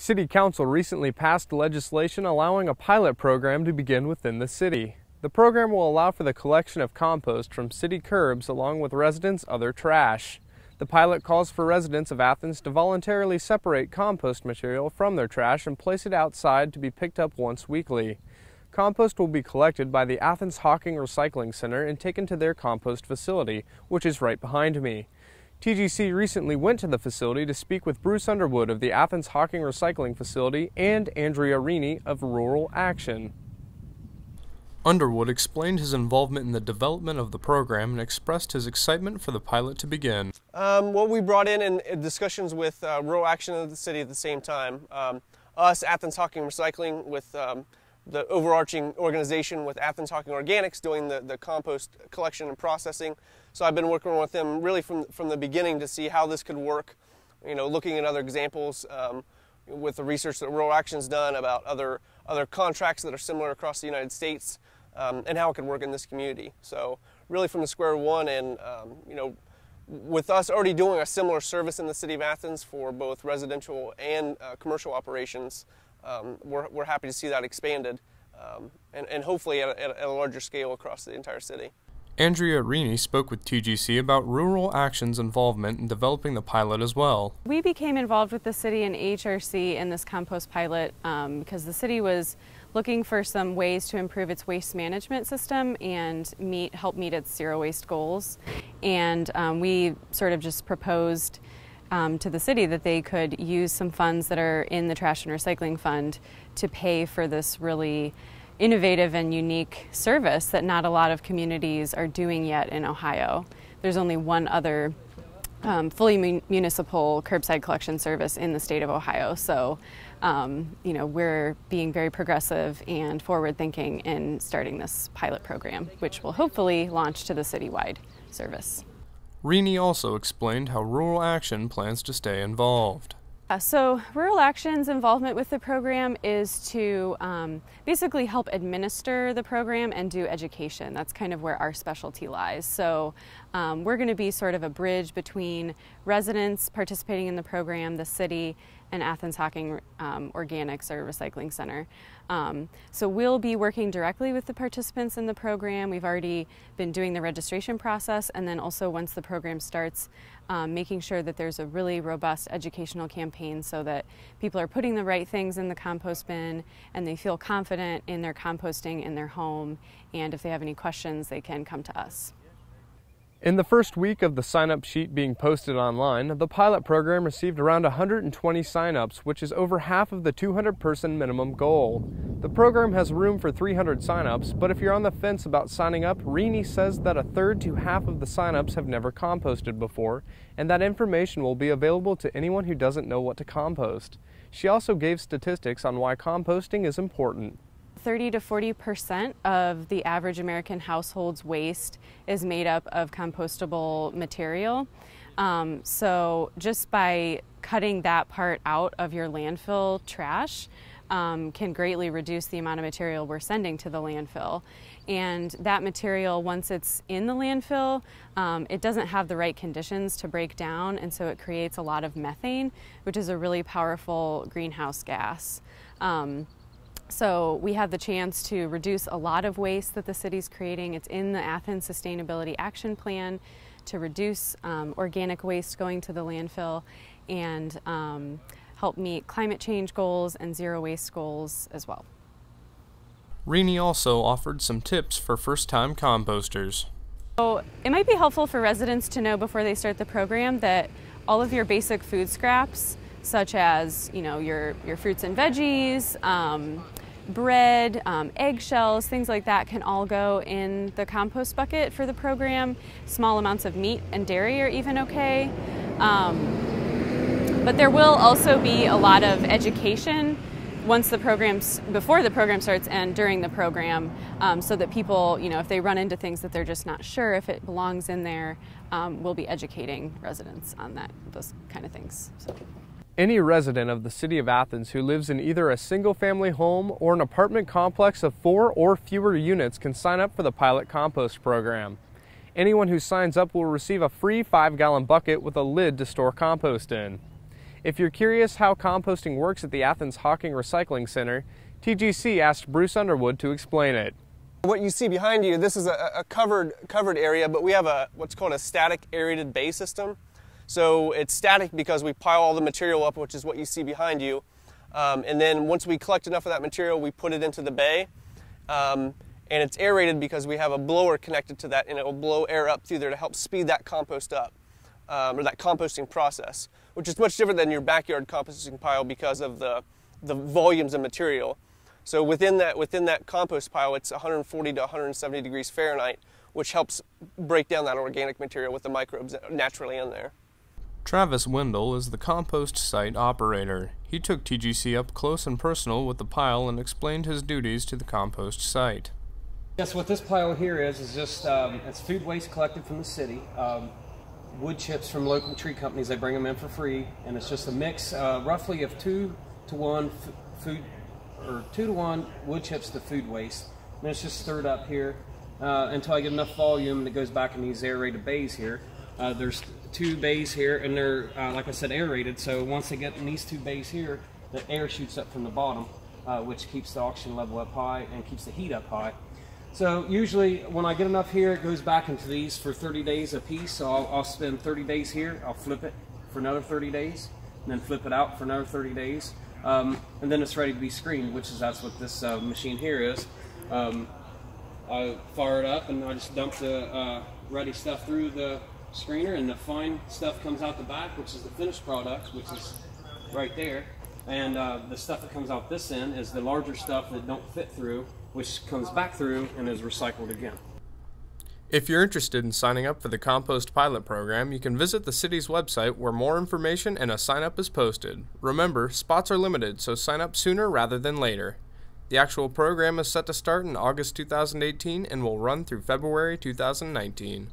City Council recently passed legislation allowing a pilot program to begin within the city. The program will allow for the collection of compost from city curbs along with residents' other trash. The pilot calls for residents of Athens to voluntarily separate compost material from their trash and place it outside to be picked up once weekly. Compost will be collected by the Athens Hocking Recycling Center and taken to their compost facility, which is right behind me. TGC recently went to the facility to speak with Bruce Underwood of the Athens Hocking Recycling Facility and Andrea Rini of Rural Action. Underwood explained his involvement in the development of the program and expressed his excitement for the pilot to begin. What we brought in discussions with Rural Action of the city at the same time, us, Athens Hocking Recycling, with the overarching organization with Athens Hocking Organics doing the compost collection and processing. So I've been working with them really from the beginning to see how this could work, looking at other examples with the research that Rural Action's done about other contracts that are similar across the United States and how it could work in this community. So really from the square one, and with us already doing a similar service in the city of Athens for both residential and commercial operations, we're happy to see that expanded and hopefully at a larger scale across the entire city. Andrea Rini spoke with TGC about Rural Action's involvement in developing the pilot as well. We became involved with the city and HRC in this compost pilot because the city was looking for some ways to improve its waste management system and help meet its zero waste goals. And we sort of just proposed to the city that they could use some funds that are in the Trash and Recycling Fund to pay for this really innovative and unique service that not a lot of communities are doing yet in Ohio. There's only one other fully municipal curbside collection service in the state of Ohio. So, we're being very progressive and forward-thinking in starting this pilot program, which will hopefully launch to the citywide service. Rini also explained how Rural Action plans to stay involved. So Rural Action's involvement with the program is to basically help administer the program and do education. That's kind of where our specialty lies. So we're going to be sort of a bridge between residents participating in the program, the city, and Athens Hocking Organics or Recycling Center. So we'll be working directly with the participants in the program. We've already been doing the registration process, and then also once the program starts, making sure that there's a really robust educational campaign so that people are putting the right things in the compost bin and they feel confident in their composting in their home, and if they have any questions they can come to us. In the first week of the sign-up sheet being posted online, the pilot program received around 120 sign-ups, which is over half of the 200-person minimum goal. The program has room for 300 sign-ups, but if you're on the fence about signing up, Rini says that a third to half of the sign-ups have never composted before, and that information will be available to anyone who doesn't know what to compost. She also gave statistics on why composting is important. 30 to 40% of the average American household's waste is made up of compostable material. So just by cutting that part out of your landfill trash can greatly reduce the amount of material we're sending to the landfill. And that material, once it's in the landfill, it doesn't have the right conditions to break down, and so it creates a lot of methane, which is a really powerful greenhouse gas. So we have the chance to reduce a lot of waste that the city's creating. It's in the Athens Sustainability Action Plan to reduce organic waste going to the landfill and help meet climate change goals and zero waste goals as well. Rini also offered some tips for first-time composters. So it might be helpful for residents to know before they start the program that all of your basic food scraps, such as your fruits and veggies, bread, eggshells, things like that can all go in the compost bucket for the program. Small amounts of meat and dairy are even okay. But there will also be a lot of education before the program starts and during the program, so that people, if they run into things that they're just not sure if it belongs in there, we'll be educating residents on those kind of things. So. Any resident of the city of Athens who lives in either a single-family home or an apartment complex of 4 or fewer units can sign up for the pilot compost program. Anyone who signs up will receive a free 5-gallon bucket with a lid to store compost in. If you're curious how composting works at the Athens Hocking Recycling Center, TGC asked Bruce Underwood to explain it. What you see behind you, this is a covered area, but we have what's called a static aerated bay system. So it's static because we pile all the material up, which is what you see behind you. And then once we collect enough of that material, we put it into the bay. And it's aerated because we have a blower connected to that, and it will blow air up through there to help speed that compost up, or that composting process, which is much different than your backyard composting pile because of the volumes of material. So within that compost pile, it's 140 to 170 degrees Fahrenheit, which helps break down that organic material with the microbes that are naturally in there. Travis Windell is the compost site operator. He took TGC up close and personal with the pile and explained his duties to the compost site. Yes, what this pile here is just it's food waste collected from the city. Wood chips from local tree companies, they bring them in for free, and it's just a mix roughly of 2 to 1 2 to 1 wood chips to food waste. And it's just stirred up here until I get enough volume, and it goes back in these aerated bays here. There's 2 bays here, and they're, like I said, aerated, so once they get in these 2 bays here, the air shoots up from the bottom, which keeps the oxygen level up high and keeps the heat up high. So usually when I get enough here, it goes back into these for 30 days a piece, so I'll spend 30 days here, I'll flip it for another 30 days, and then flip it out for another 30 days. And then it's ready to be screened, that's what this machine here is. I fire it up and I just dump the ready stuff through the screener, and the fine stuff comes out the back, which is the finished product, which is right there. And the stuff that comes out this end is the larger stuff that don't fit through, which comes back through and is recycled again. If you're interested in signing up for the Compost Pilot Program, you can visit the city's website where more information and a sign-up is posted. Remember, spots are limited, so sign up sooner rather than later. The actual program is set to start in August 2018 and will run through February 2019.